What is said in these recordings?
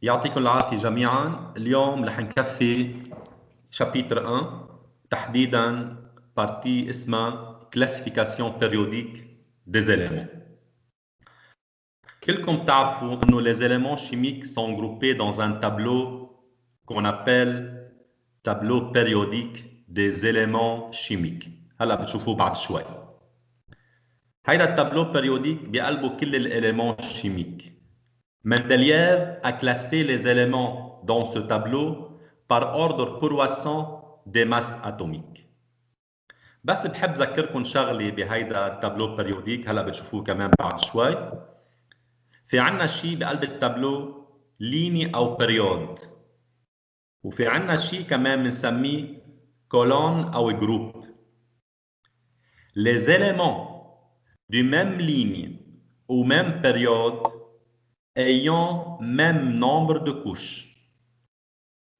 يعطيكم العافية جميعا. اليوم رح نكفي شابيتر 1 تحديدا بارتي اسمها Classification périodique des éléments. كلكم تعرفوا انه les éléments chimiques sont groupés dans un tableau qu'on appelle tableau périodique des éléments chimiques. هلا بتشوفوه بعد شوي. هيدا التابلو périodique بقلبه كل الاليمون chimiques. Mendeleev a classé les éléments dans ce tableau par ordre croissant des masses atomiques. بس بحب ذكركم شغله بهيدا التابلو بريوديك، هلا بتشوفوه كمان بعد شوي. في عنا شيء بقلب التابلو ليني او بريود، وفي عنا شيء كمان بنسميه كولون او جروب. Les éléments du même ligne ou même période ayant même nombre de couches،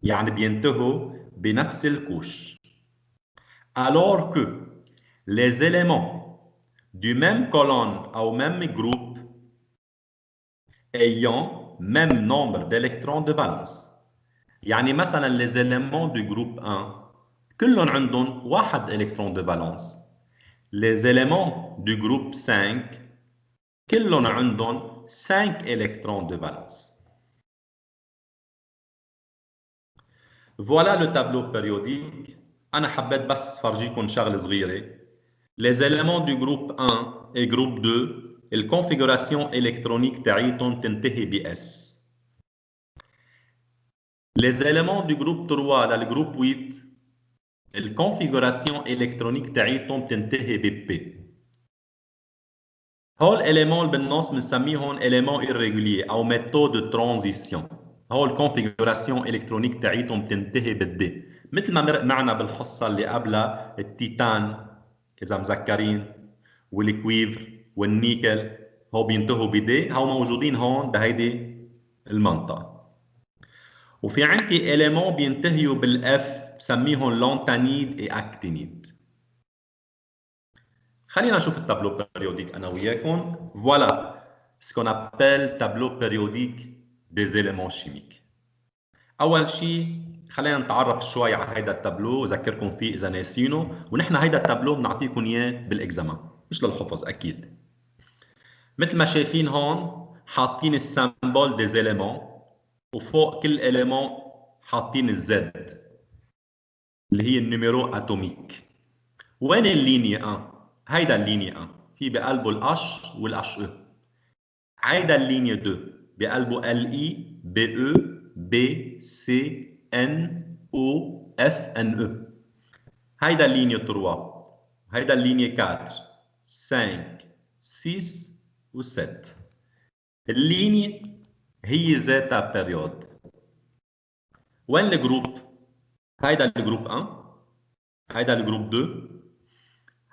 يعني بينتهوا بنفس الكوش. Alors que les éléments du même colonne ou même groupe ayant même nombre d'électrons de valence، يعني مثلا les éléments du groupe 1 كلهم عندهم واحد électron de valence. Les éléments du groupe 5 كلهم عندهم 5 électrons de valence. Voilà le tableau périodique. أنا حبيت بس فرجيكم شغلة صغيرة. Les éléments du groupe 1 et groupe 2 الconfiguration électronique تاعيتهم تنتهي ب S. Les éléments du groupe 3 للجروب 8 الconfiguration électronique تاعيتهم تنتهي ب P. هول الاليمون اللي بالنص بنسميهم éléments irréguliers او métaux de transition. هول الكونفيغوراسيون الكترونيك تاعيتهم بتنتهي بالدي، مثل ما معنا بالحصه اللي قبلها التيتان اذا مذكرين والكويفر والنيكل، هو بينتهوا بدي، هو موجودين هون بهيدي المنطقه. وفي عندي اليمون بينتهيوا بالاف بسميهم لونتانيد اي اكتينيد. خلينا نشوف التابلو بيريوديك انا وياكم. فوالا ce qu'on appelle tableau périodique des éléments chimiques. اول شيء خلينا نتعرف شوي على هيدا التابلو وذكركم فيه اذا ناسينه، ونحن هيدا التابلو بنعطيكم اياه بالاكزامان مش للحفظ اكيد. مثل ما شايفين هون حاطين السامبول ديز اليمون، وفوق كل اليمون حاطين الزد اللي هي النيميرو اتوميك. وين اللينيا 1؟ هيدا اللينيا 1 في بقلبه الاش والاش او. هيدا اللينيا 2 بقلبه ال اي بي او بي سي ان او اف ان او. هيدا اللينيا 3، هيدا اللينيا 4 5 6 و 7. اللينيا هي ذاتها بيريود. وين الجروب؟ هيدا الجروب 1، هيدا الجروب 2،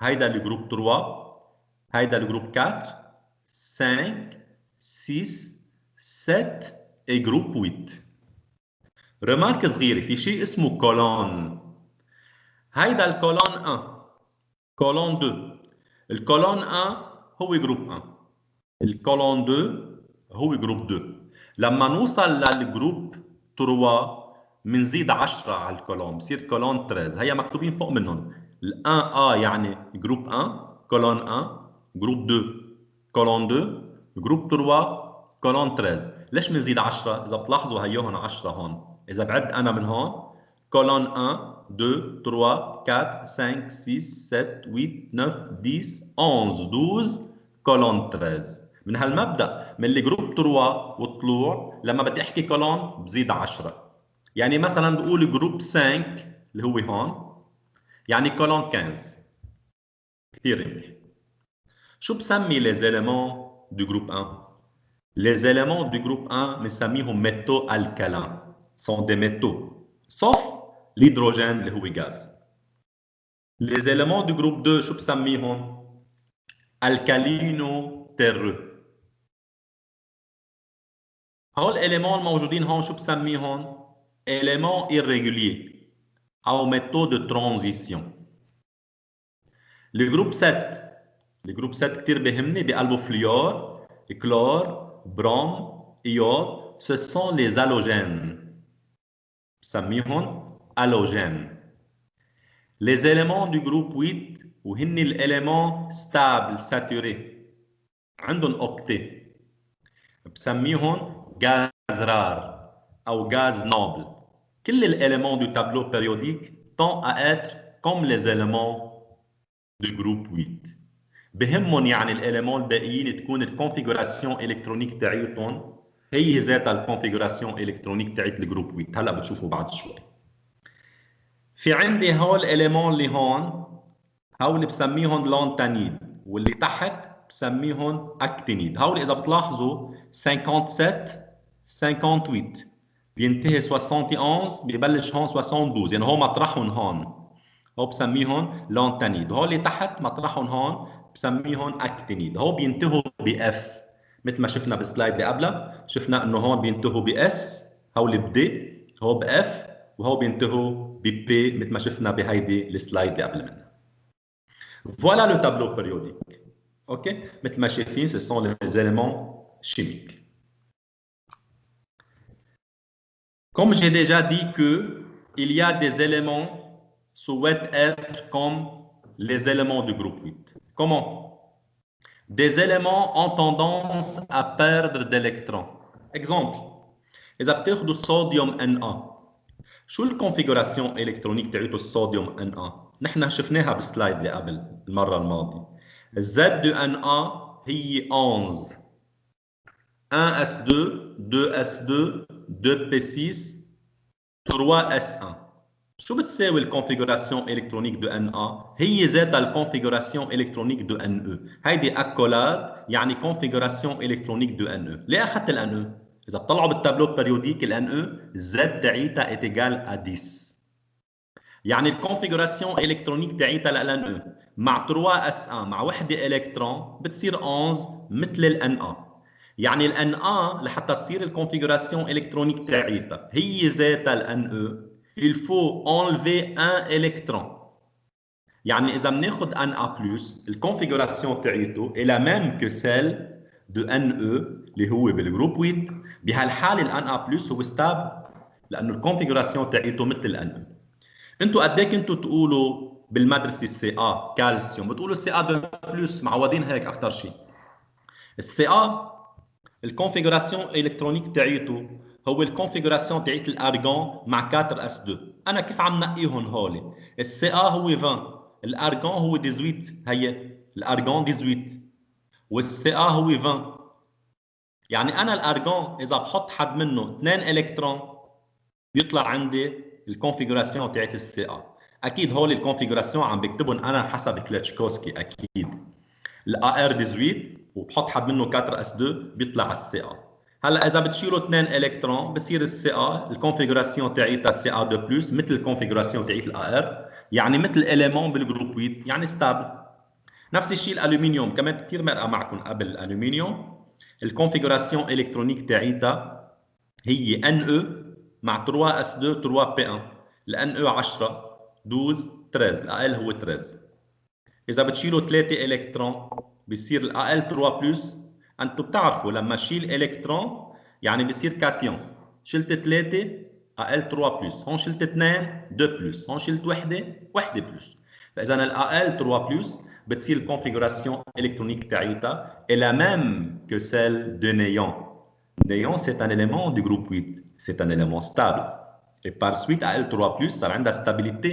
هيدا الجروب 3، هيدا الجروب 4 5 6 7 et جروب 8. رمارك صغيرة، في شيء اسمه كولون. هيدا الكولون 1 كولون 2. الكولون 1 هو جروب 1، الكولون 2 هو جروب 2. لما نوصل للجروب 3 بنزيد 10 على الكولون بصير كولون 13. هيا مكتوبين فوق منهم. ال 1 يعني جروب 1 كولون 1، جروب 2 كولون 2، جروب 3 كولون 13. ليش بنزيد 10؟ اذا بتلاحظوا هيوهن 10 هون. اذا بعد انا من هون كولون 1 2 3 4 5 6 7 8 9 10 11 12 كولون 13. من هالمبدا من الجروب 3 والطلوع لما بدي احكي كولون بزيد 10. يعني مثلا بقول جروب 5 اللي هو هون يعني كولون 15. كثير منيح. شو بسمي les éléments du groupe 1؟ Les éléments du groupe 1 بنسميهم métaux alcalins. sont des métaux sauf l'hydrogène اللي هو gaz. Les éléments du groupe 2 شو بسميهم؟ alcalino terreux. هول الاليمون الموجودين هون شو بسميهم؟ éléments irréguliers او métaux de transition. الجروب 7، الجروب 7 كثير بيهمني، بقلبه فليور كلور بروم ايود ce sont les halogènes. بسميهم halogènes. Les éléments du groupe 8 وهن l'élément stable saturé عندهم octet بسميهم gaz rare ou gaz noble. كل les éléments du tableau périodique tendent à être comme les éléments du groupe 8. بهمهم يعني الاليمون الباقيين تكون الكونفيغوراسيون الكترونيك تاعيتهم هي ذاتها الكونفيغوراسيون الكترونيك تاعت الجروب 8. هلا بتشوفوا بعد شوي. في عندي هول الاليمون اللي هون هول بسميهم لانتانيد واللي تحت بسميهم اكتينيد. هول اذا بتلاحظوا 57 58 بينتهي 71 ببلش هون 72 يعني هو مطرحهم هون. هو بسميهم لانتانيد. هول اللي تحت مطرحهم هون بسميهم اكتينيد. هو بينتهوا باف مثل ما شفنا بالسلايد اللي قبلها. شفنا انه هون بينتهوا باس هول بدي هو باف وهو بينتهوا ببي مثل ما شفنا بهيدي السلايد اللي قبل منها. Voilà le tableau périodique. OK? مثل ما شايفين ce sont les éléments chimiques. Comme j'ai déjà dit que il y a des éléments souhaitent être comme les éléments du groupe 8. Comment? Des éléments ont tendance à perdre d'électrons. Exemple, إذا بتاخذوا الصوديوم Na شو الكونفيغوراسيون الكترونيك تاعته الصوديوم Na؟ نحن شفناها بالسلايد اللي قبل المره الماضيه. الزد دو Na هي 11 1s2 2s2 2p6 3s1. شو بتساوي الكونفيغوراسيون الكترونيك دو Na؟ هي ذاتها الكونفيغوراسيون الكترونيك دو Ne. هيدي اكولاد يعني كونفيغوراسيون الكترونيك دو Ne. ليه اخذت Ne؟ إذا بتطلعوا بالتابلو بيريوديك الNE Z تاعيتها est égal à 10. يعني الكونفيغوراسيون الكترونيك تاعيتها للNE مع 3s1 مع وحده الكترون بتصير 11 مثل الNA. يعني الNA لحتى تصير الكونفيغوراسيون الكترونيك تاعيتها هي ذاتها الNE il faut enlever un électron. يعني إذا بناخذ Na+, الكونفيغوراسيون تاعيته est la même que celle de Ne اللي هو بالجروب 8. بهالحاله الNA+ هو ستابل لانه الكونفيغوراسيون تاعيته مثل الNE. انتوا قد ايه كنتوا تقولوا بالمدرسه CA كالسيوم؟ بتقولوا CA2+ معودين هيك اكثر شيء. الCA الكونفيغوراسيون الكترونيك تاعيته هو الكونفيغوراسيون تاعت الارغون مع 4s2. انا كيف عم نقيهم هول؟ الCA هو 20 الارغون هو 18. هي الارغون 18 والCA هو 20. يعني انا الارغون اذا بحط حد منه 2 الكترون بيطلع عندي الكونفيغوراسيون تاعت الCA. اكيد هول الكونفيغوراسيون عم بكتبهم انا حسب كليتشكوسكي اكيد. الAr 18 وبحط حد منه 4s2 بيطلع الCA. هلا اذا بتشيلوا 2 الكترون بصير الCA الكونفيغوراسيون تاعتها CA2+ مثل الكونفيغوراسيون تاعت الAr يعني مثل اليمون بالجروب 8 يعني ستابل. نفس الشيء الالومنيوم كمان كثير مرقه معكم قبل الالومنيوم. الكونفيغوراسيون الكترونيك تاعيتها هي Ne مع 3s2 3p1. الNE 10 12 13 الأقل هو 13. إذا بتشيلوا 3 إلكترون بصير الأقل 3+. أنتم بتعرفوا لما شيل إلكترون يعني بصير كاتيون. شلت 3 أقل 3+. هون شلت 2 2+. هون شلت وحدة 1+. فإذا الأقل 3+. بتصير الكونفيغوراسيون الكترونيك تاعيتها est la même que celle de néon. Néon c'est un élément du groupe 8, c'est un élément stable. Et par suite à L3+, ça a une stabilité,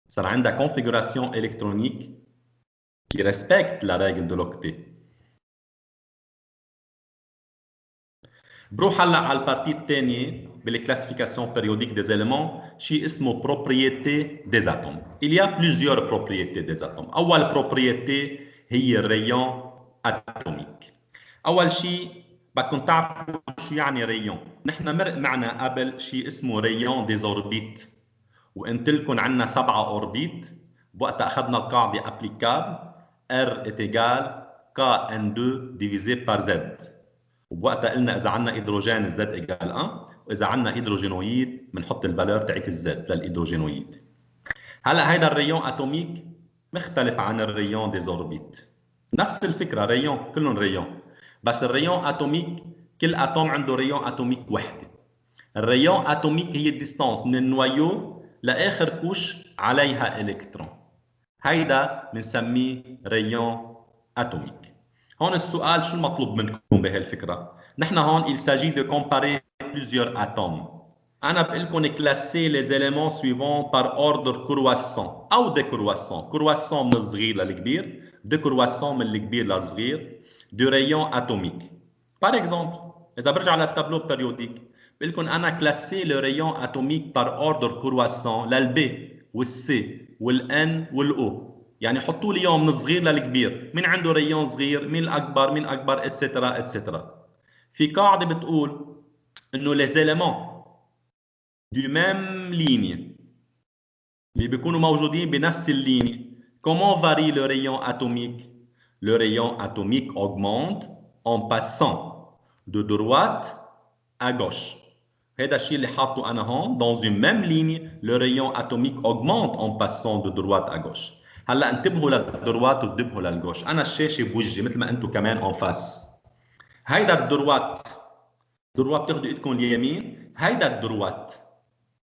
ça a une configuration électronique qui respecte la règle de l'octet. بروح هلا على البارتي الثانيه بالكلاسيفيكاسيون périodique des éléments شيء اسمه propriété des atomes. Il y a plusieurs propriétés des atomes. اول propriété هي الريون atomique. اول شيء بدكم تعرفوا شو يعني ريون. نحن مرق معنا قبل شيء اسمه ريون ديز اوربيت وقلت لكم عندنا 7 اوربيت. بوقتها اخذنا القاعده ابليكابل R est égal KN2 divisé par Z. وبوقتها قلنا اذا عندنا هيدروجين الزد ايجال 1 واذا عندنا هيدروجينويد بنحط الفالور تاعت الزد للهيدروجينويد. هلا هيدا الريون اتوميك مختلف عن الريون ديز اوربيت. نفس الفكره ريون كلهم ريون بس الريون اتوميك كل اتوم عنده ريون اتوميك وحده. الريون اتوميك هي الديستانس من النويو لاخر كوش عليها الكترون. هيدا بنسميه ريون اتوميك. هون السؤال شو المطلوب منكم بهالفكره؟ نحن هون il s'agit de comparer plusieurs atomes. أنا بقول لكم classer les éléments suivants par ordre croissant أو décroissant. croissant من الصغير للكبير، décroissant من الكبير للصغير، de rayon atomique. Par exemple, إذا برجع للتابلو périodique بقول لكم أنا classer le rayon atomique par ordre croissant للB والC والN والO. يعني حطوا لي اياهم من الصغير للكبير، مين عنده ريون صغير، مين الأكبر، مين أكبر، اتسترا اتسترا. في قاعدة بتقول إنه les éléments du même ligne اللي بيكونوا موجودين بنفس اللينية. Comment varie le rayon atomique? Le rayon atomique augmente en passant de droite à gauche. هذا الشيء اللي حاطه أنا هون. Dans une même ligne, le rayon atomique augmente en passant de droite à gauche. هلا انتبهوا للدروات وانتبهوا للجوش. أنا الشاشة بوجهي مثل ما أنتم كمان en face. هيدا الدروات، دروات بتاخذوا ايدكم اليمين، هيدا الدروات.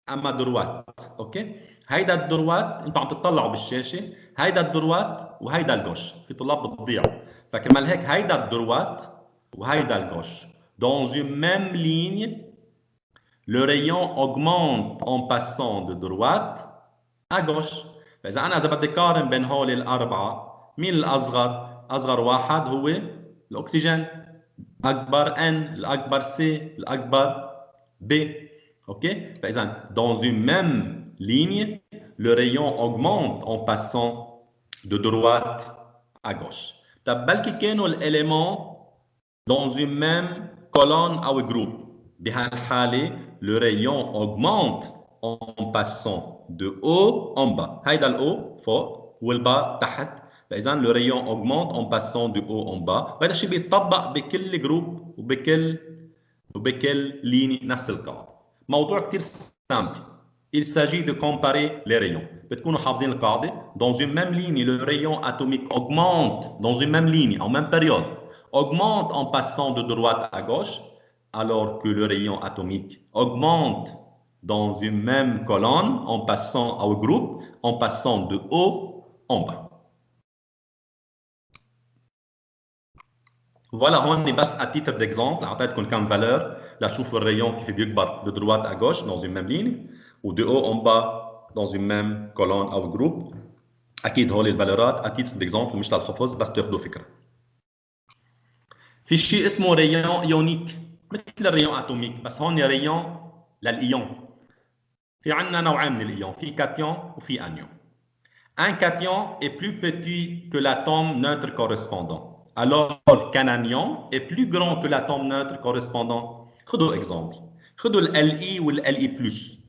اما دروات، اوكي؟ هيدا الدروات انتم عم تطلعوا بالشاشه، هيدا الدروات وهيدا الجوش. في طلاب بتضيعوا، فكرمال هيك هيدا الدروات وهيدا الجوش. Dans une même ligne, le rayon augmente en passant de droite à gauche. فاذا انا بدي قارن بين هول الاربعه، مين الاصغر؟ اصغر واحد هو الاكسجين. اكبر N، الاكبر C، الاكبر B. OK? Par exemple, dans une même ligne, le rayon augmente en passant de droite à gauche. طب بلكي كانوا الاليمون dans une même colonne أو groupe. بهالحالة le rayon augmente en passant de haut en bas. هيدا الأو فوق والبا تحت. فإذا le rayon augmente en passant de haut en bas. وهذا الشيء بيطبق بكل جروب وبكل ليني نفس القاعدة. موضوع كتير simple. Il s'agit de comparer les rayons. بتكونوا حافظين القاعدة. Dans une même ligne, le rayon atomique augmente dans une même ligne, en même période, augmente en passant de droite à gauche, alors que le rayon atomique augmente dans une même colonne, en passant au groupe, en passant de haut en bas. Voilà, هون بس à titre d'exemple اعطيتكم كم فالور لتشوفوا الريون كيف بيكبر de droite à gauche dans une même ligne ou de haut en bas dans une même colonne او groupe. اكيد هول الفالورات à titre d'exemple مش للحفظ بس تاخذوا فكره. في شيء اسمه ريون ايونيك مثل الريون اتوميك، بس هون ريون للايون. في عندنا نوعين من الايون، في كاتيون وفي انيون. Un cation est plus petit que l'atome neutre correspondant, alors qu'un anion est plus grand que l'atome neutre correspondant. خذوا exemple. خذوا ال Li وال Li+.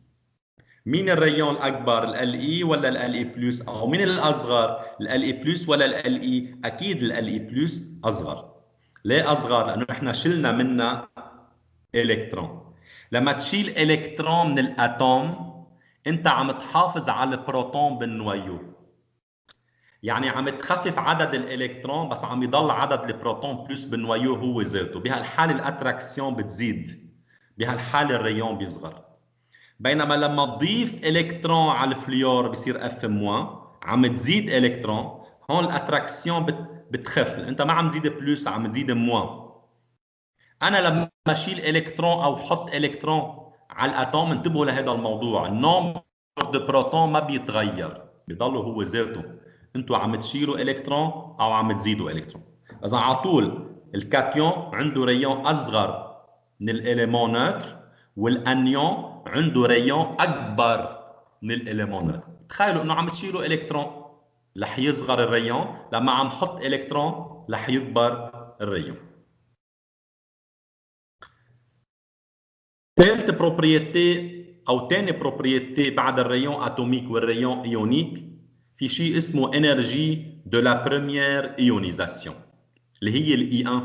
مين الريون الأكبر، ال Li ولا ال Li+؟ أو مين الأصغر، ال Li+ ولا ال Li؟ أكيد ال Li+ أصغر. ليه أصغر؟ لأنه إحنا شلنا منها إلكترون. لما تشيل إلكترون من الأتوم أنت عم تحافظ على البروتون بالنويو. يعني عم تخفف عدد الإلكترون بس عم يضل عدد البروتون بلس بالنويو هو ذاته. بهالحالة الأتراكسيون بتزيد، بهالحالة الريون بيصغر. بينما لما تضيف إلكترون على الفليور بصير F-، عم تزيد إلكترون، هون الأتراكسيون بتخف. انت ما عم تزيد بلس، عم تزيد موان. انا لما اشيل الكترون او حط الكترون على الاتوم، انتبهوا لهذا الموضوع، النومبر دو بروتون ما بيتغير، بيضل هو ذاته. انتوا عم تشيلوا الكترون او عم تزيدوا الكترون. اذا على طول الكاتيون عنده ريون اصغر من الاليمون نوتر، والانيون عنده ريون اكبر من الاليمون نوتر. تخيلوا انه عم تشيلوا الكترون رح يصغر الريون، لما عم حط الكترون رح يكبر الريون. ثالث بروبريتي او ثاني بروبريتي بعد الريون اتوميك والريون ايونيك، في شيء اسمه انرجي دو لا بروميير ايونيزاسيون اللي هي الاي 1.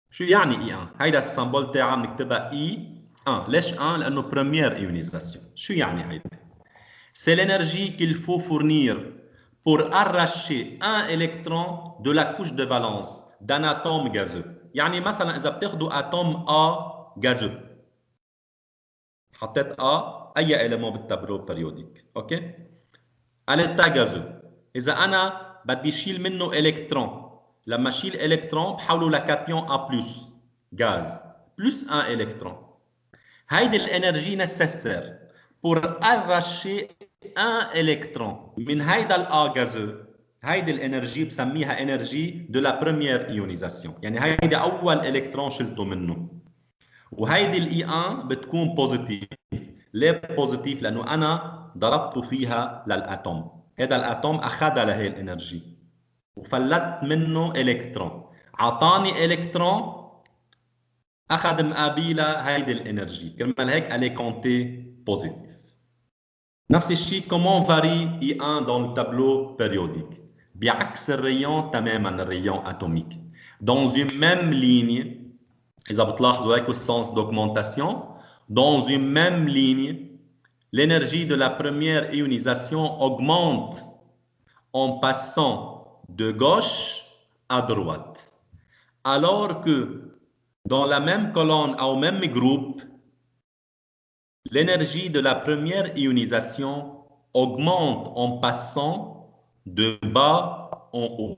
شو يعني اي 1؟ هيدا السمبول تاعها بنكتبها اي 1. ليش 1؟ لانه بروميير ايونيزاسيون. شو يعني هيدا؟ C'est l'énergie qu'il faut fournir pour arracher un électron de la couche de valence d'un atome gazeux. يعني مثلا إذا بتاخدوا أتوم A gazeux حطيت A أي إليمون بالتابلو بريوديك أوكي التا gazeux إذا أنا بدي شيل منه إلكترون لما شيل إلكترون بحوله لكاتيون A+ غاز plus 1 électron هيدي الانرجي nécessaire pour arracher un électron من هيدا الA gazeux هيدي الانرجي بسميها انرجي دو لا بروميير ايونيزاسيون يعني هيدي اول الكترون شلته منه وهيدي الاي 1 بتكون بوزيتيف ليه بوزيتيف لانه انا ضربته فيها للاتوم هذا الاتوم اخذها لهي الانرجي وفلت منه الكترون عطاني الكترون اخذ مقابلها هيدي الانرجي كرمال هيك الي كونتي بوزيتيف نفس الشيء كومون فاري اي 1 dans le tableau périodique بعكس الريون تماما الريون اتوميك dans une même ligne اذا بتلاحظوا هيك السنس d'augmentation dans une même ligne l'énergie de la première ionisation augmente en passant de gauche à droite alors que dans la même colonne ou même groupe l'énergie de la première ionisation augmente en passant de bas en haut.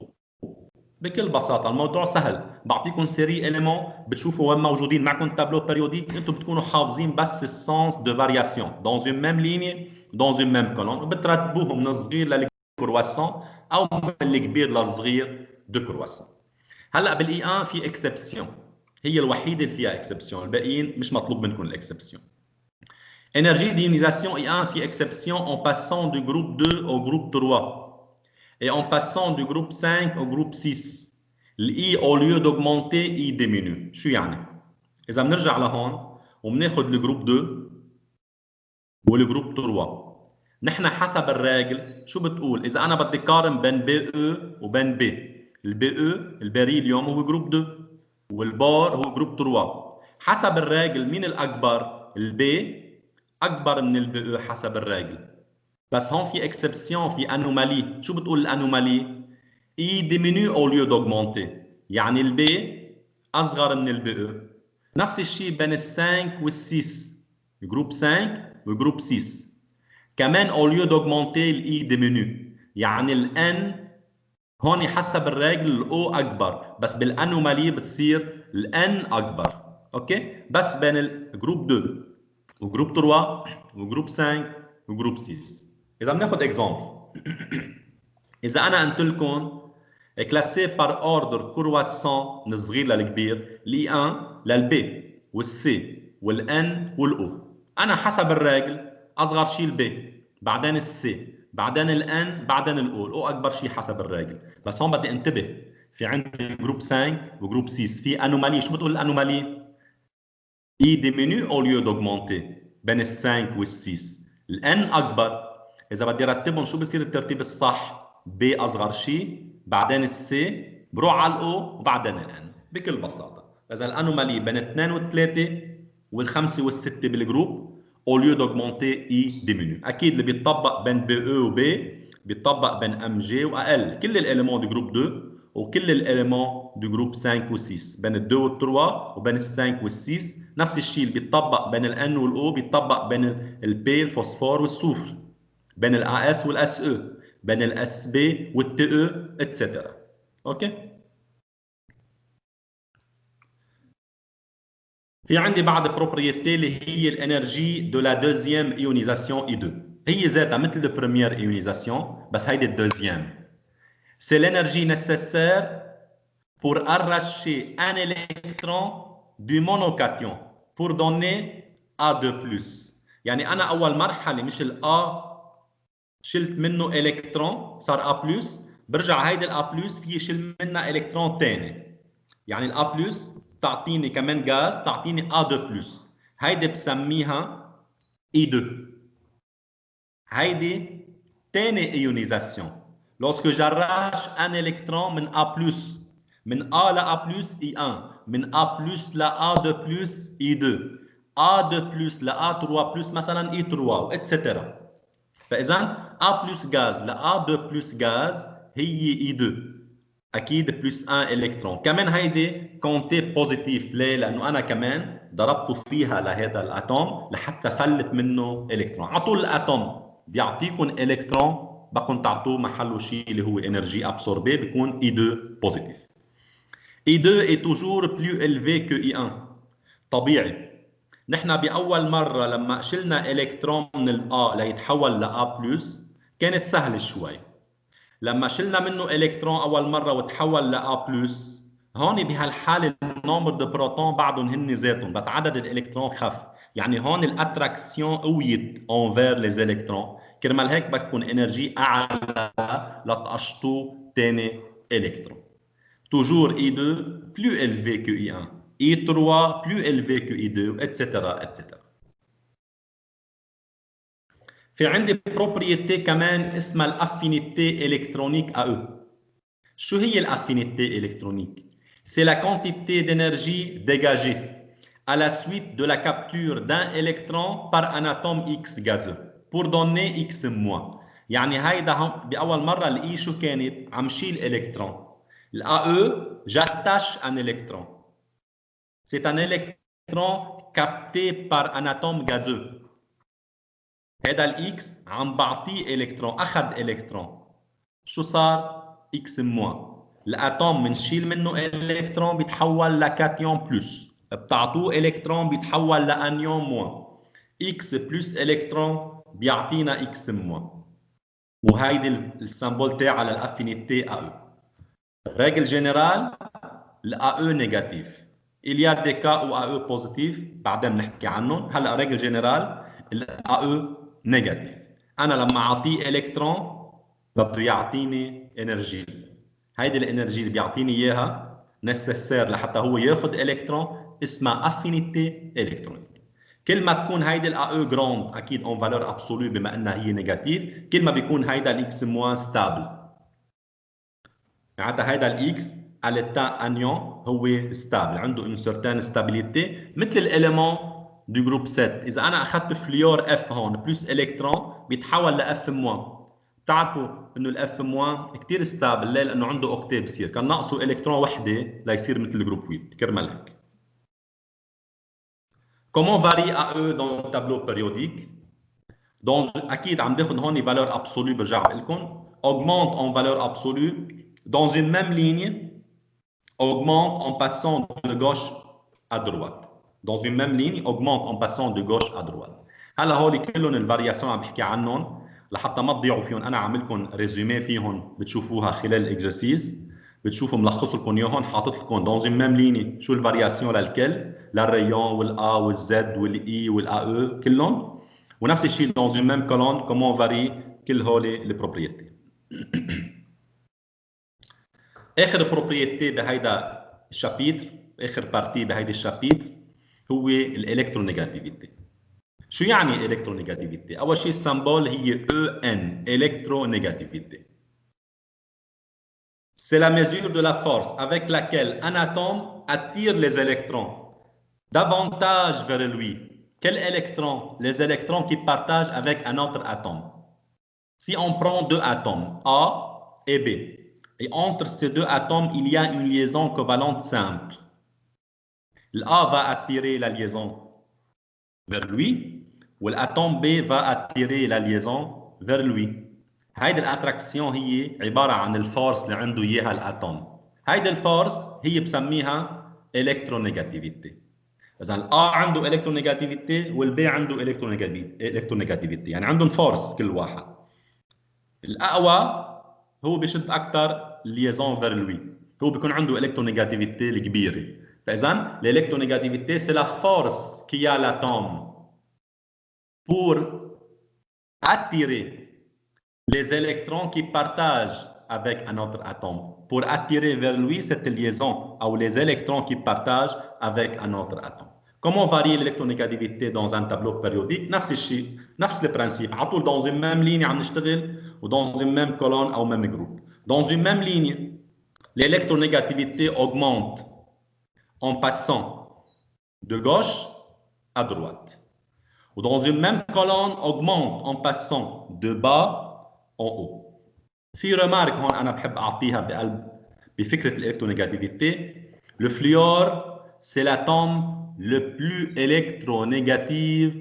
بكل بساطة الموضوع سهل بعطيكم سيري إليمون بتشوفوا وين موجودين معكم تابلو بريوديك انتم بتكونوا حافظين بس السنس دو فارياسيون dans une même ligne dans une même colonne وبترتبوهم من الصغير للكرواسون أو من الكبير للصغير دو كرواسون. هلا بالاي 1 في اكسبسيون هي الوحيدة اللي فيها اكسبسيون الباقيين مش مطلوب منكم الاكسبسيون. Énergie d'ionisation I1 fait exception en passant du groupe 2 au groupe 3 et en passant du groupe 5 au groupe 6. l'I au lieu d'augmenter, I diminue. شو يعني؟ إذا بنرجع لهون وبناخذ الجروب 2 والجروب 3 نحن حسب الراجل شو بتقول؟ إذا أنا بدي قارن بين بي او وبين بي البي او البريليوم هو جروب 2 والبار هو جروب 3 حسب الراجل مين الأكبر؟ البي أكبر من البي او حسب الراجل بس هون في اكسبسيون في انومالي شو بتقول الانومالي؟ اي diminue au lieu d'augmenter يعني البي أصغر من البي او نفس الشيء بين ال5 وال6 جروب 5 وجروب 6 كمان au lieu d'augmenter الاي diminue يعني الان هون حسب الراجل الاو أكبر بس بالانومالي بتصير الان أكبر اوكي بس بين الجروب 2 وجروب 3 وجروب 5 وجروب 6 إذا بناخذ اكزامبل إذا أنا قلت لكم كلاسي بار اوردر كرواسون من الصغير للكبير لي 1 للبي والسي والان والاو أنا حسب الراجل أصغر شيء البي بعدين السي بعدين الان بعدين الاو أكبر شيء حسب الراجل بس هون بدي انتبه في عندي جروب 5 وجروب 6 في انومالي شو بتقول الانومالي؟ I diminue au lieu d'augmenter بين ال 5 وال 6 الان أكبر إذا بدي أرتبهم شو بصير الترتيب الصح؟ B أصغر شيء بعدين السي بروح على الأو وبعدين الان بكل بساطة إذا الأنومالي بين 2 و3 وال5 وال6 بالجروب au lieu d'augmenter I diminue أكيد اللي بيتطبق بين BE و B بيتطبق بين MG وأقل كل الإليمون دو جروب 2 وكل الإليمون دو جروب 5 و 6 بين ال 2 وال 3 وبين ال 5 وال 6 نفس الشيء اللي بيتطبق بين ال N وال O بيتطبق بين ال P الفوسفور والسوفر بين ال AS وال SE بين ال SB وال TE etc. اوكي في عندي بعض بروبريتي اللي هي الانرجي دو لا دوزيام ايونيزاسيون اي 2 هي ذاتها مثل البريمير ايونيزاسيون بس هيدي الدوزيام سي l'énergie nécessaire pour arracher un électron du monocation pour donner A2+. يعني أنا أول مرحلة مش ال A شلت منه إلكترون صار A+، برجع هيدي ال A+، في شيل منها إلكترون ثاني. يعني ال A+، تعطيني كمان غاز تعطيني A2+. هيدي بسميها I2. هيدي ثاني ايونيزاسيون. Lorsque j'arrache un électron من A+, من A ل A+, I1, من A+, ل A2+, I2, A2+, ل A3+, مثلا I3, etc. فإذا A+ غاز ل A2+ غاز هي I2. اكيد بلس 1 الكترون. كمان هيدي كونتي بوزيتيف. ليه؟ لانه انا كمان ضربته فيها لهذا الاتوم لحتى فلت منه الكترون. على طول الاتوم بيعطيكم الكترون بدكم تعطوه محله شيء اللي هو انرجي ابسوربي، بيكون I2 بوزيتيف. I2 est toujours plus élevé que I1. طبيعي. نحن باول مره لما شلنا الكترون من الA ليتحول لA+، كانت سهله شوي. لما شلنا منه الكترون اول مره وتحول لA+، هون بهالحاله النومبر دو بروتون بعدهم هن ذاتهم، بس عدد الالكترون خف. يعني هون الاتراكسيون قويت انفير لي الكترون، كرمال هيك بتكون انرجي اعلى لتقشطوا ثاني الكترون. Toujours I2 plus élevé que I1, I3 plus élevé que I2, etc. etc. في عندي بروبريتي كمان اسمها الافينيتي الكترونيك AE. شو هي الافينيتي الكترونيك؟ C'est la quantité d'énergie dégagée à la suite de la capture d'un électron par un atome X gazeux pour donner X-. يعني هيدا بأول مرة الإي شو كانت؟ عم شيل إلكترون. l'AE, j'attache un électron. C'est un électron capté par un atome gazeux. هذا الإكس عم بعطيه إلكترون، أخذ إلكترون. شو صار؟ X-. الأتوم منشيل منه إلكترون بيتحول لكاتيون بلس، بتعطوه إلكترون بيتحول لأنيون موان. X بلس إلكترون بيعطينا X-. وهيدي السمبول تاعها للأفينيتي AE. Règle générale, l'AE négatif. Il y a des cas où AE positif, بعدين بنحكي عنهم. هلا règle générale, l'AE négatif. أنا لما أعطيه إلكترون بده يعطيني إنرجي. هيدي الإنرجي اللي بيعطيني إياها نسيسير لحتى هو ياخذ إلكترون، اسمها أفينيتي إلكترونيك. كل ما تكون هيدي الAE جراند أكيد اون فالور ابسولو بما إنها هي نيجاتيف، كل ما بيكون هيدا الإكس موان ستابل. معناتها هيدا الاكس على l'état انيون هو ستابل، عنده une certaine stabilité مثل الاليمون دو جروب 7. اذا انا اخذت فليور اف هون بلس الكترون بيتحول لاف موان. بتعرفوا انه الاف موان كثير ستابل. ليه؟ لانه عنده اوكتي بصير، كان ناقصه الكترون وحده ليصير مثل جروب 8 كرمال هيك. Comment varie AE dans le tableau périodique؟ اكيد عم باخذ هون فالور ابسولو، برجع بقول لكم augmente en valeur absolue dans une même ligne, augmente en passant de gauche à droite. Dans une même ligne, augmente en passant de gauche à droite. هلا هول كلهم الفارياسيون عم بحكي عنهم لحتى ما تضيعوا فيهم. انا عامل لكم ريزومي فيهم بتشوفوها خلال الاكزرسيس، بتشوفوا ملخص لكم اياهم، حاطط لكم dans une même ligne شو الفارياسيون للكل، للريون والا والزد والاي والاي كلهم، ونفس الشيء dans une même colonne comment varie كل هول البروبريتي. اخر بروبريتي بهيدا الشابيتر، اخر بارتي بهيدا الشابيتر هو الالكترونيجاتيفيتي. شو يعني الكترونيجاتيفيتي؟ اول شيء السمبول هي EN électronégativité. C'est la mesure de la force avec laquelle un atome attire les électrons davantage vers lui. Quels électrons? Les électrons qui partagent avec un autre atome. Si on prend deux atomes, A et B, et entre ces deux atomes, il y a une liaison covalente simple. L'A va attirer la liaison vers lui, ou l'atome B va attirer la liaison vers lui. هيدي الاتراكسيون هي عبارة عن الفورس اللي عنده إياها الأتوم. هيدي الفورس هي بسميها إلكترونيجاتيفيتي. إذا الA عنده إلكترونيجاتيفيتي والB عنده إلكترونيجاتيفيتي، يعني عندهم فورس كل واحد. الأقوى هو بيشد أكثر ليزون فير لوي، هو بيكون عنده إلكترونيجاتيفيتي الكبيرة. فإذا الإلكترونيجاتيفيتي c'est la force qu'il y a l'atome pour attirer les électrons qui partagent avec un autre atome, pour attirer vers lui cette liaison, ou les électrons qui partagent avec un autre atome. Comment varie l'électronégativité dans un tableau périodique? نفس الشيء، نفس البرانسيب، على طول dans une même ligne عم نشتغل ou dans une même colonne ou même groupe. Dans une même ligne, l'électronégativité augmente en passant de gauche à droite. Ou dans une même colonne, augmente en passant de bas en haut. في رمارك هون انا بحب اعطيها بقلب بفكره الالكترونيجاتيفيتي. Le fluor, c'est l'atome le plus électronégatif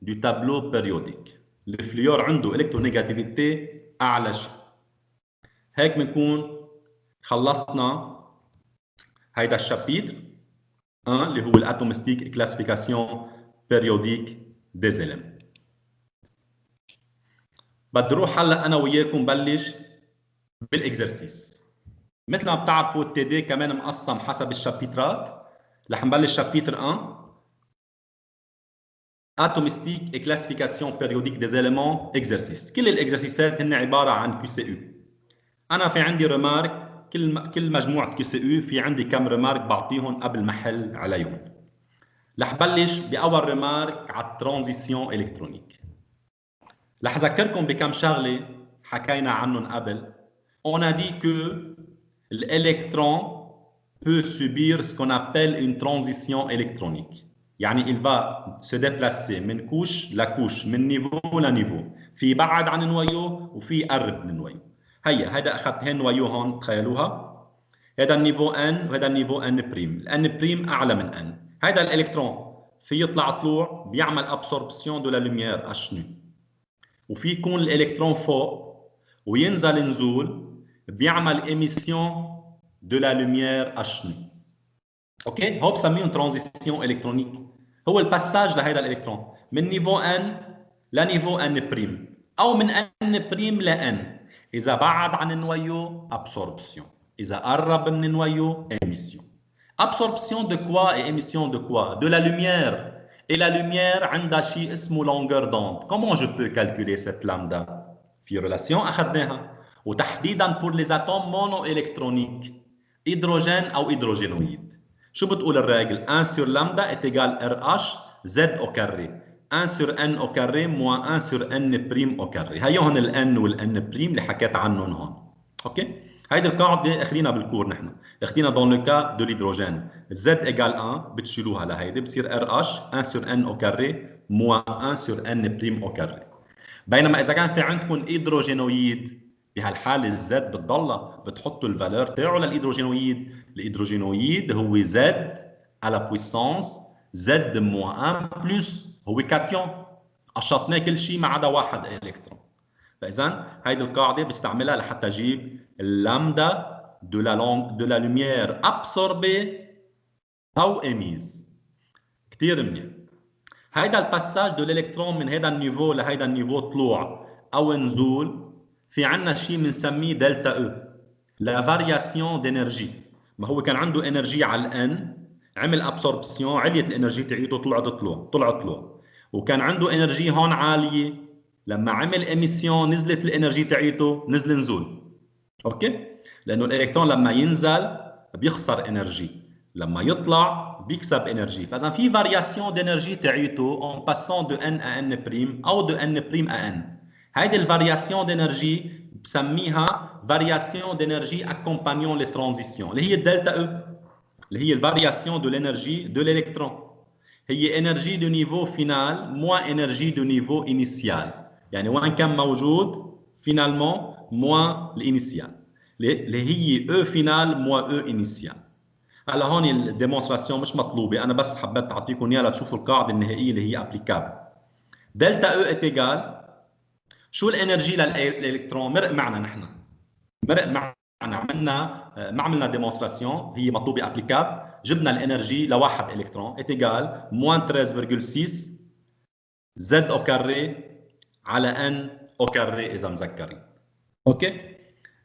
du tableau périodique. Le fluor عنده الكترونيجاتيفيتي اعلى شيء. هيك بنكون خلصنا هيدا الشابيتر 1 اللي هو الاتومستيك كلاسيفيكاسيون بيريوديك ديز إيليمنت. بدي اروح هلا انا وياكم بلش بالاكزرسيس. مثل ما بتعرفوا التي دي كمان مقسم حسب الشابيترات. رح نبلش شابيتر 1 اتومستيك كلاسيفيكاسيون بيريوديك ديز إيليمنت اكزرسيس. كل الاكزرسيسات هن عباره عن كيو سي يو. انا في عندي ريمارك، كل مجموعه كيو سي يو في عندي كم ريمارك بعطيهم قبل ما احل عليهم. رح بلش باول ريمارك على الترانزيسيون الكترونيك. رح اذكركم بكم شغله حكينا عنهم قبل. On a dit que l'électron peut subir ce qu'on appelle une transition électronique. يعني il va se déplacer من كوش لكوش، من نيفو لنيفو، في بعد عن النويو وفي قرب من النويو. هيدا اخذت هين نويو هون، تخيلوها. هذا النيفو ان وهذا النيفو ان بريم، الان بريم اعلى من ان. هذا الالكترون في يطلع طلوع بيعمل ابسوربسيون دو لا لوميير اشنو، وفي يكون الالكترون فوق وينزل نزول بيعمل ايميسيون دو لا لوميير اشنو. اوكي، هو بسميهم ترانزيسيون الكترونيك. هو الباساج لهذا الالكترون من نيفو ان لنيفو ان بريم، او من ان بريم لان. اذا بعد عن النويو ابسوربسيون، إذا قرب من النويو émission. Absorption de quoi et émission de quoi? De la lumière. Et la lumière عندها شيء اسمه longueur d'onde. Comment je peux calculer cette lambda? في relation أخذناها. وتحديدا pour les atomes monoélectroniques hydrogène أو hydrogénoïde. شو بتقول الرجل؟ 1 sur lambda est égal RH Z au carré. 1 sur N au carré moins 1 sur N prime au carré. هيهن ال N وال N prime اللي حكيت عنهم هون. اوكي؟ هيدي القاعده اخذينها بالكور، نحن اخذينها دون لو كا دو ليدروجين. زد ايجال 1 بتشيلوها لهيدي بصير ار اش 1 سور ان او كاري موان 1 سور ان بريم او كاري. بينما اذا كان في عندكم هيدروجينويد بهالحاله الزد بتضلها، بتحطوا الفالور تاعه للهيدروجينويد. الهيدروجينويد هو زد على بويسانس زد موان 1 بلس، هو كاتيون. قشطناه كل شيء ما عدا واحد الكترون. فاذا هيدي القاعده بستعملها لحتى اجيب اللامدا de la lumière absorbée او émise. كثير منيح. هيدا الباساج دو الالكترون من هيدا النيفو لهيدا النيفو طلوع او نزول، في عنا شيء بنسميه دلتا او، لا فارياسيون دينرجي. ما هو كان عنده انرجي على الان، عمل ابسوربسيون، عليت الانرجي تاعيته، طلع طلوع. وكان عنده انرجي هون عاليه، لما عمل ايميسيون نزلت الانرجي تاعيته، نزل نزول. اوكي؟ لانه الالكترون لما ينزل بيخسر انرجي، لما يطلع بيكسب انرجي. فاذا في فارياسيون دينرجي تاعيته اون باسون دو ان ا ان بريم او دو ان بريم ا ان. هيدي الفارياسيون دينرجي بسميها فارياسيون دينرجي اكومبانيون لي ترانزيسيون، اللي هي الدلتا او، اللي هي الفارياسيون دو لينرجي دو الالكترون. هي انرجي دو نيفو فينال موان انرجي دو نيفو انيسيال، يعني وين كان موجود فينالمون موان الانيسيال، اللي هي او فينال موان او انيسيال. هلا هون الديمونستراسيون مش مطلوبه، انا بس حبيت اعطيكم اياها لتشوفوا القاعده النهائيه اللي هي ابليكابل. دلتا او ات ايجال شو الانرجي للالكترون؟ مرق معنا نحن، مرق معنا، ما عملنا ديمونستراسيون، هي مطلوبه ابليكابل. جبنا الانرجي لواحد الكترون ات ايجال موان 13.6 زد او كاري على ان او كاري اذا مذكرين. اوكي؟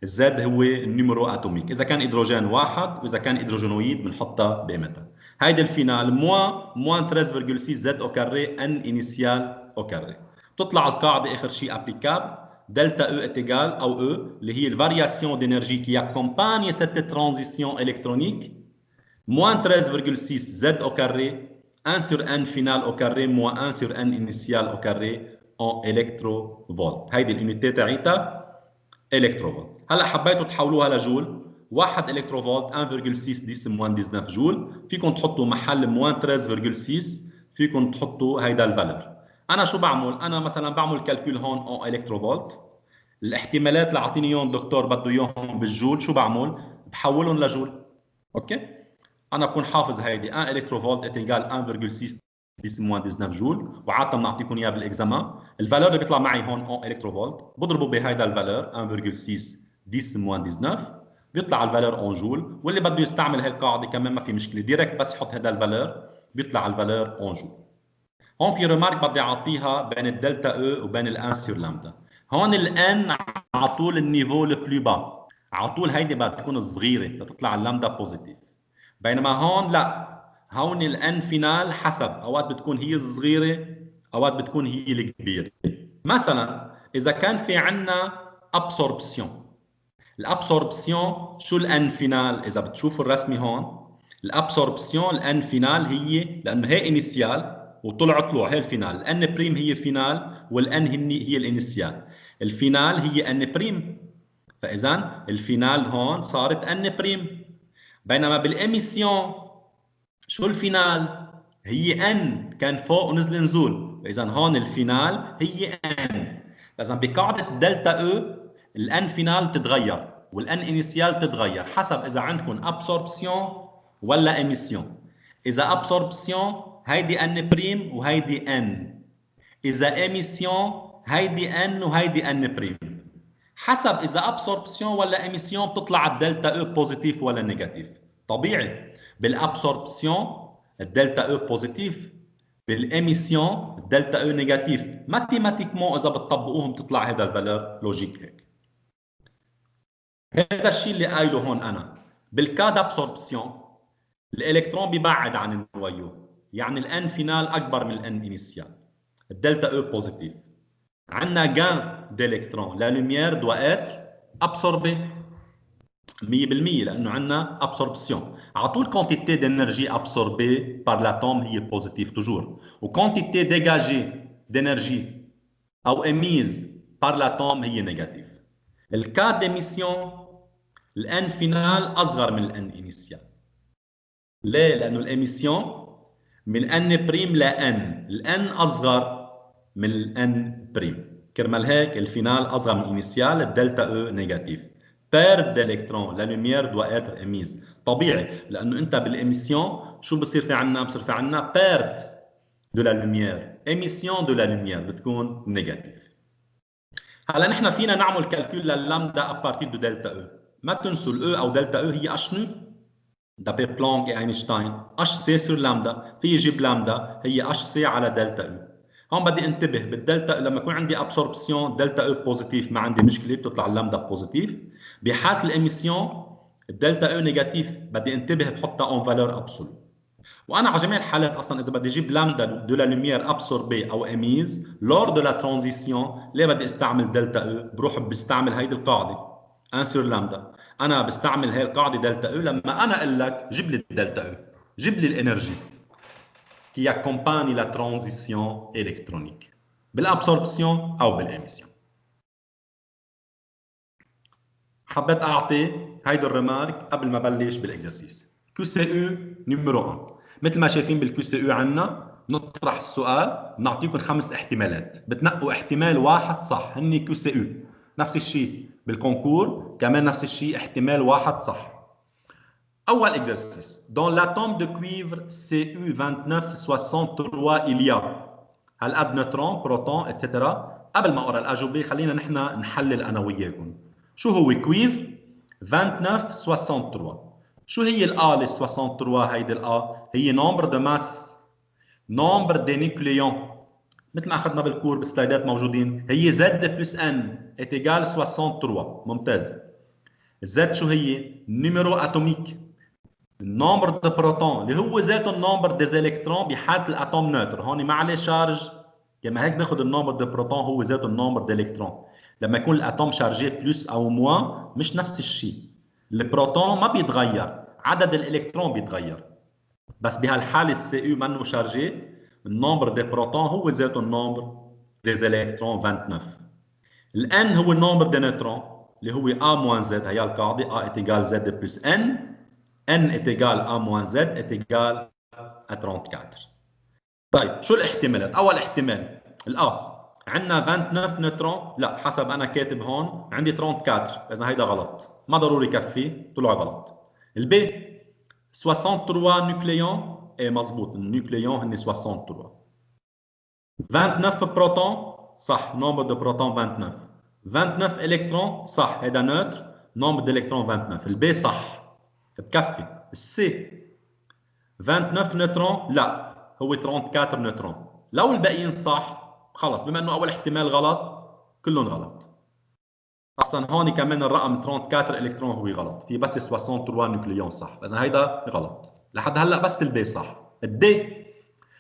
الزد هو النيميرو اتوميك، اذا كان هيدروجين واحد واذا كان هيدروجينويد بنحطها بقيمتها. هيدي الفينال موان 13.6 زد او كاري ان انيسيال او كاري. تطلع القاعده اخر شيء ابليكابل. دلتا او est égal او او اللي هي الفارياسيون d'énergie qui accompagne cette transition électronique moins 13.6 z au carré 1 sur n final au carré moins 1 sur n initial au carré en électrovolt. هيدي اليونيتي تاعيتها الكتروفولت. هلا حبيتوا تحولوها لجول، 1 الكتروفولت 1.6 10 موان 19 جول، فيكم تحطوا محل موان 13.6 فيكم تحطوا هيدا الفالور. انا شو بعمل؟ انا مثلا بعمل كالكول هون اون الكتروفولت، الاحتمالات اللي اعطيني اياهم الدكتور بده اياهم بالجول، شو بعمل؟ بحولهم لجول. اوكي، انا بكون حافظ هيدي 1 الكتروفولت ايتيغال 1.6 10 موان 19 جول، وعاده بنعطيكم اياه بالاكزامان. الفالور اللي بيطلع معي هون 1 الكتروفولت بضربه بهيدا الفالور 1.6 10 موان 19 بيطلع الفالور اون جول، واللي بده يستعمل هي القاعده كمان ما في مشكله، ديريكت بس يحط هذا الفالور بيطلع الفالور اون جول. هون في ريمارك بدي اعطيها بين الدلتا او وبين الان سور لامدا. هون الان على طول النيفو لو بلو با، على طول هيدي بدها تكون صغيره لتطلع اللامدا بوزيتيف، بينما هون لا، هون الان فينال حسب، اوقات بتكون هي الصغيره اوقات بتكون هي الكبيره. مثلا اذا كان في عندنا ابسوربسيون، الابسوربسيون شو الان فينال؟ اذا بتشوفوا الرسمه هون الابسوربسيون الان فينال هي لانه هي انيسيال وطلع هي الفينال، الان بريم هي فينال والان هي الانيسيال، الفينال هي ان بريم، فاذا الفينال هون صارت ان بريم. بينما بالاميسيون شو الفينال؟ هي ان، كان فوق ونزل نزول، فاذا هون الفينال هي ان. اذا بقاعده دلتا او الان فينال بتتغير والان انيسيال بتتغير حسب اذا عندكم ابسوربسيون ولا اميسيون. اذا ابسوربسيون هيدي ان بريم وهيدي ان، اذا اميسيون هيدي ان وهيدي ان بريم. حسب اذا ابسوربسيون ولا اميسيون بتطلع الدلتا او بوزيتيف ولا نيجاتيف. طبيعي بالابسوربسيون الدلتا او بوزيتيف، بالاميسيون الدلتا او نيجاتيف، ماتيماتيكمون اذا بتطبقوهم تطلع هذا الفالور لوجيك هيك. هذا الشيء اللي قايله هون انا. بالكاد ابسوربسيون الالكترون بيبعد عن النويو، يعني الان فينال اكبر من الان انيسيال، الدلتا او بوزيتيف. عندنا gain d'électrons، la lumière doit être absorbée 100% لانه عندنا absorption. على طول quantité d'énergie absorbée par l'atome هي positive toujours، و quantité dégagée d'énergie او émise par l'atome هي négative. الكاد d'émission الان فينال اصغر من الان انيسيال. ليه؟ لانه الاميسيون من ان بريم لان، الان اصغر من الان بريم، كرمال هيك الفينال اصغر من الانيسيال، الدلتا او نيجاتيف. بيرد دالكترون لا لوميير دوا اتر اميز، طبيعي لانه انت بالاميسيون شو بصير في عنا؟ بصير في عنا بيرد دو لا لوميير، اميسيون دو لا لوميير بتكون نيجاتيف. هلا نحن فينا نعمل كالكول لللامدا ابارتير دو دلتا او. ما تنسوا الاو او دلتا او هي اشنو؟ دابي بلانك اينشتاين اش سي سور لامدا، في يجيب لامدا هي اش سي على دلتا او. هون بدي انتبه بالدلتا لما يكون عندي ابسوربسيون دلتا او بوزيتيف ما عندي مشكله بتطلع اللامدا بوزيتيف. بحاله الاميسيون الدلتا او نيجاتيف بدي انتبه بحطها اون فالور ابسولو. وانا على جميع الحالات اصلا اذا بدي اجيب لامدا دو لا لوميير ابسوربي او اميز لور دو لا ترانزيسيون، ليه بدي استعمل دلتا او؟ بروح بستعمل هيدي القاعده 1 سور لامدا. انا بستعمل هي القاعده دلتا او لما انا اقول لك جيب لي الدلتا او، جيب لي الانرجي qui accompagne la transition électronique بالابسوربسيون او بالاميسيون. حبيت اعطي هيدي الريمارك قبل ما بلش بالاكزرسيس. كيو سي او نيميرو 1، مثل ما شايفين بالكيو سي او عندنا نطرح السؤال بنعطيكم 5 احتمالات، بتنقوا احتمال واحد صح، هن كيو سي او. نفس الشيء بالكونكور كمان نفس الشيء، احتمال واحد صح. اول اكزرسيس، dans l'atome de cuivre Cu2963 il y a هالقد نيوترون بروتون اتسترا. قبل ما اقرا الاجوبه خلينا نحن نحلل انا وياكم. شو هو كويفر 2963؟ شو هي الآ 63؟ هيدي الآ هي نومبر دو ماس، نومبر دي نيوكليون، مثل ما اخذنا بالكور بالسلايدات موجودين، هي زد بلس ان اتيغال 63. ممتاز. زد شو هي؟ نيميرو اتوميك، النومبر دو بروتون اللي هو ذاته النومبر دي الكترون بحاله الاتوم نوتر، هون ما عليه شارج، كما هيك بناخذ النومبر دو بروتون هو ذاته النومبر دي الكترون. لما يكون الاتوم شارجي بلس او موان مش نفس الشيء، البروتون ما بيتغير، عدد الالكترون بيتغير، بس بهالحاله السي او منه شارجي، النومبر دي بروتون هو ذاته النومبر دي الكترون 29. الان هو النومبر دي نيوترون اللي هو ا موان زد، هي القاعده ا اتيغال زد بلس ان، n est égal à moins z est égal à 34. طيب شو الاحتمالات؟ اول احتمال الأ عندنا 29 نيوترون، لا حسب انا كاتب هون عندي 34، اذا هيدا غلط. ما ضروري يكفي، طلع غلط. البي 63 نوكليون، ايه مزبوط، النوكليون هن 63. 29 بروتون، صح، نومبر دو بروتون 29. 29 الكترون، صح، هذا نوتر، نومبر دالكترون 29. البي صح، بكفي. السي 29 نوترون، لا، هو 34 نوترون. لو الباقيين صح خلص، بما انه اول احتمال غلط كلهم غلط. اصلا هون كمان الرقم 34 الكترون هو غلط، في بس 63 نوكليون صح، اذا هيدا غلط. لحد هلا بس البي صح. الدي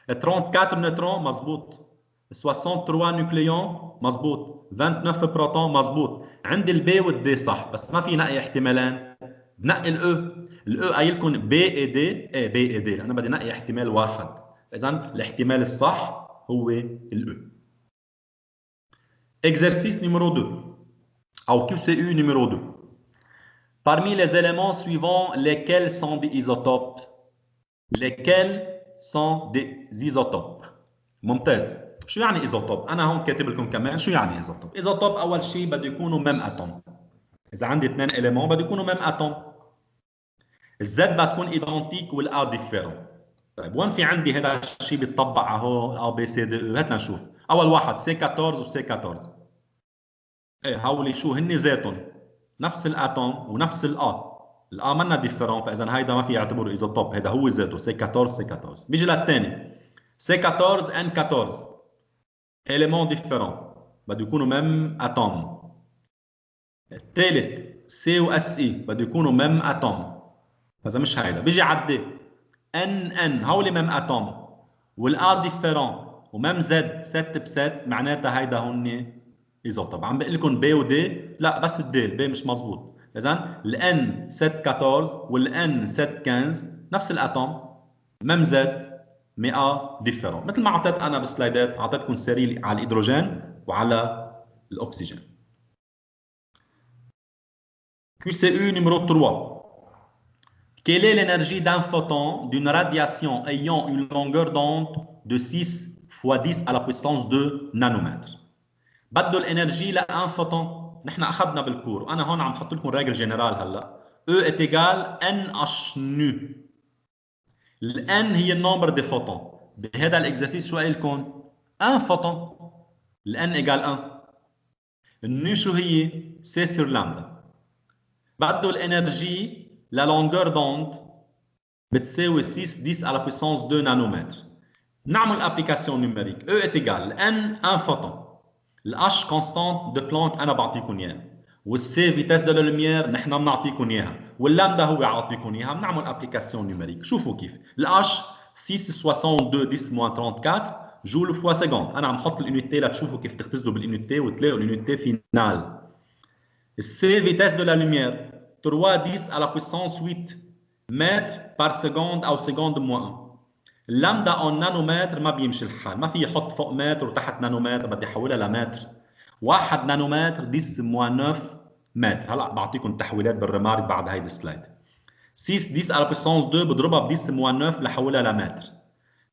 34 نوترون مزبوط، 63 نوكليون مزبوط، 29 بروتون مزبوط. عندي البي والدي صح، بس ما في نقي احتمالين، بنقي الاو قايل لكم بي اي دي، ايه بي اي دي، انا بدي نقي احتمال واحد، اذا الاحتمال الصح هو الاو. Exercice numéro 2 ou QCU numéro 2. Parmi les éléments suivants, lesquels sont des isotopes? Lesquels sont des isotopes؟ ممتاز. شو يعني ايزوتوب؟ انا هون كاتب لكم كمان شو يعني ايزوتوب. ايزوتوب اول شيء بده يكونوا ميم اتوم. اذا عندي اثنين اليمون بده يكونوا ميم اتوم. الزد بتكون ايدونتيك والا ديفيرون. طيب وين في عندي هذا الشيء بيطبق على هون ا بي سي دي؟ هات لنشوف. اول واحد سي 14 وسي 14. ايه هولي شو هن ذاتهم نفس الاتوم ونفس الا منا ديفيرون، فاذا هيدا ما في يعتبره ايزوتوب، هذا هو ذاته سي 14 سي 14. بيجي للثاني سي 14 ان 14 éléments différents بده يكونوا ميم اتوم. الثالث سي و اس اي بده يكونوا ميم اتوم، فاذا مش هيدا. بيجي على الدي ان هولي ميم اتوم والا ديفيرون وميم زد ست بست، معناتها هيدا هن ايزوتوب. عم بقول لكم بي ودي، لا بس الدي، البي مش مزبوط. اذا الان ست 14 والان ست 15 نفس الاتوم، ميم زد 100 ديفيرون. مثل ما اعطيت انا بالسلايدات، اعطيتكم سيري على الهيدروجين وعلى الاكسجين. QCU numéro 3. Quelle est l'énergie d'un photon d'une radiation ayant une longueur d'onde de 6 fois 10 à la puissance 2 nanomètres؟ بده الانرجي لان فوتون. نحن اخذنا بالكور، وانا هون عم بحط لكم راجل جنرال هلا. E est égal NH nu. الان هي النمبر دي فوتون. بهذا الاكزرسيس شو قايل لكم؟ ان فوتون، الان ايجال 1. النو شو هي؟ سي سور لامدا. بده الانرجي لا لونغور دوند بتساوي 6 10 على بويسونس 2 نانومتر. نعمل ابليكاسيون نيميريك. او est égal ان 1 فوتون، الاتش كونستانت دو بلانك انا بعطيكم اياها، والسي فيتاس دو لوميير نحن بنعطيكم اياها، واللامدا هو عاطيكم اياها. بنعمل ابليكاسيون نيميريك. شوفوا كيف الاتش 662 10 موان 34 جول فوا سكوند. انا عم حط اليونيتي لتشوفوا كيف تختزلوا باليونيتي وتلاقوا اليونيتي فينال. السي فيتاس دو لا لوميير 3 10 على بويسونس 8 متر بار سكوند او سكوند موان 1. اللامدا اون نانومتر ما بيمشي الحال، ما في يحط فوق متر وتحت نانومتر، بدي احولها لمتر. 1 نانومتر 10 موان 9 متر. هلا بعطيكم تحويلات بالريمارك بعد هيدي السلايد. 6 10 على بويسونس 2 بضربها ب 10 موان 9 لحولها لمتر.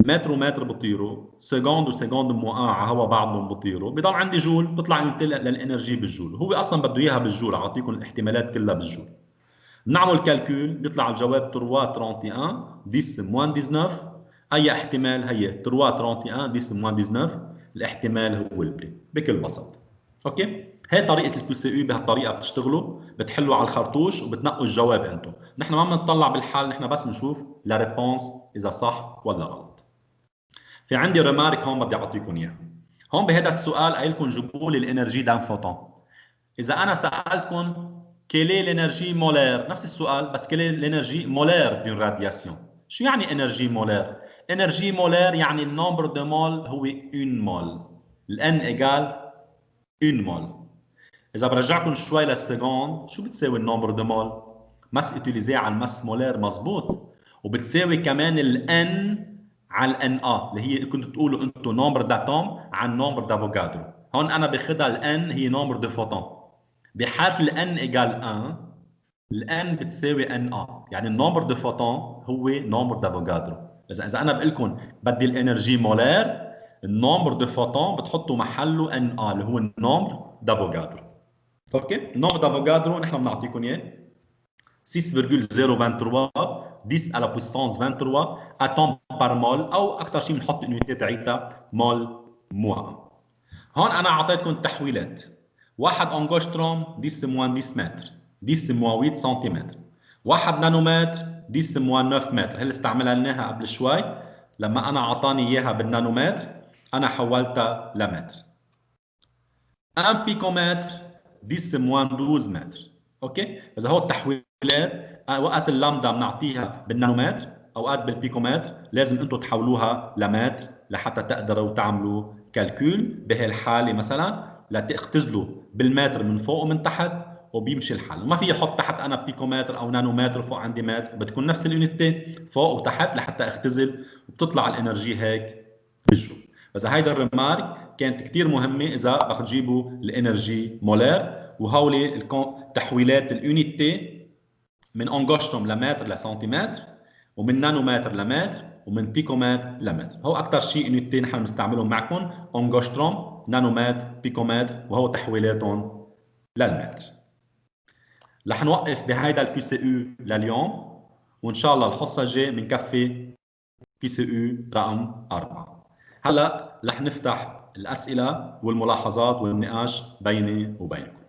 متر ومتر بطيروا، سكوند وسكوند موان على هوا بعضهم بطيروا، بضل عندي جول، بطلع يونتي للانرجي بالجول. هو اصلا بده اياها بالجول، اعطيكم الاحتمالات كلها بالجول. بنعمل كالكول بيطلع الجواب 3 31 10 موان 19. اي احتمال؟ هي 3 31 10 موان 19، الاحتمال هو البي بكل بساطه. اوكي، هي طريقه الكيو سي يو. بهالطريقه بتشتغلوا، بتحلوا على الخرطوش وبتنقوا الجواب انتم. نحن ما بنطلع بالحال، نحن بس بنشوف لا ريبونس اذا صح ولا غلط. في عندي ريمارك هون بدي اعطيكم اياها. هون بهذا السؤال قايل لكم جيبوا لي الانرجي دان فوتون. اذا انا سالتكم quelle est l'énergie molaire، نفس السؤال بس quelle est l'énergie molaire d'une radiation. شو يعني énergie molaire؟ énergie molaire يعني النمبر دو مول هو 1 مول، الان ايجال 1 مول. اذا برجعكم شوي للسكوند، شو بتساوي النمبر دو مول؟ ماس اتيليزي على الماس مولير، مزبوط، وبتساوي كمان الان على الان اللي هي كنتوا تقولوا انتم نمبر داتوم على النمبر دافوغادرو. هون انا باخذها الان هي نمبر دو فوتون. بحاله الان ايجال 1، الان بتساوي ان يعني النمبر دو فوتون هو نمبر دافوغادرو. اذا انا بقول لكم بدي الانرجي مولير، النمبر دو فوتون بتحطوا محله ان اللي هو النمبر دافوغادرو. اوكي، النمبر دافوغادرو نحن بنعطيكم اياه 6,023 10 à la puissance 23 اتوم بار مول، او اكثر شيء بنحط اليونيتي تاعتها مول موان. هون انا اعطيتكم التحويلات. 1 انجوشتروم 10 موان 10 متر، 10 موان 8 سنتيمتر. 1 نانومتر 10 موان 9 متر، هل استعملناها قبل شوي لما انا اعطاني اياها بالنانومتر انا حولتها لمتر. 1 بيكومتر 10 موان 12 متر. اوكي، اذا هو التحويلات وقت اللامدا بنعطيها بالنانومتر اوقات بالبيكومتر، لازم انتم تحولوها لمتر لحتى تقدروا تعملوا كالكول. بهالحاله مثلا لتختزلوا بالمتر من فوق ومن تحت وبيمشي الحل، وما في احط تحت انا بيكومتر او نانومتر وفوق عندي متر، بتكون نفس اليونتين فوق وتحت لحتى اختزل وبتطلع الانرجي هيك بالجول. اذا هيدا الرمارك كانت كثير مهمه اذا بدك تجيبوا الانرجي مولار. وهولي تحويلات اليونيتي من انجوشتروم لمتر لسنتيمتر، ومن نانومتر لمتر، ومن بيكومتر لمتر. هو اكثر شيء يونيتي نحن بنستعملهم معكم انجوشتروم، نانومتر، بيكومتر، وهو تحويلاتهم للمتر. رح نوقف بهيدا الكي سي او لليوم، وان شاء الله الحصه الجايه بنكفي كي سي او رقم 4. هلا رح نفتح الاسئله والملاحظات والنقاش بيني وبينكم.